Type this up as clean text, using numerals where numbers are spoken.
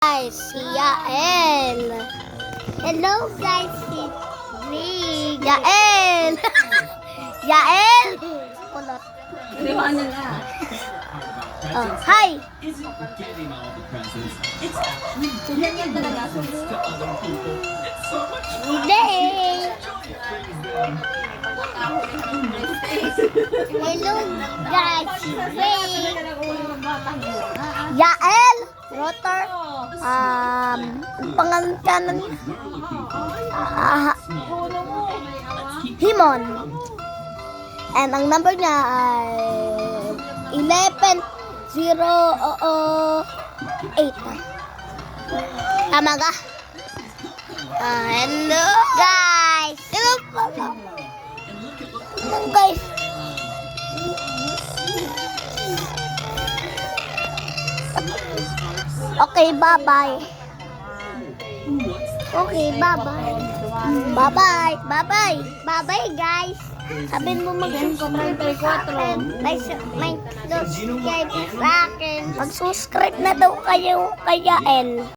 Guys, si Yael. Hello guys, si Yael. Yael. Kulot. Liwanag na. Oh, hi. Ganyan talaga. Hindi. Hello guys, si Yael. Rotor. Pangalan kanan. Himon. And ang number niya ay 11008. Tama ka? Hello guys. Hello guys. Okay, bye-bye. Okay, bye-bye. Bye-bye. Bye-bye. Bye-bye, guys. Sabihin mo mag-subscribe sa akin. May subscribe sa akin. Mag-subscribe na daw kayo kay Yael.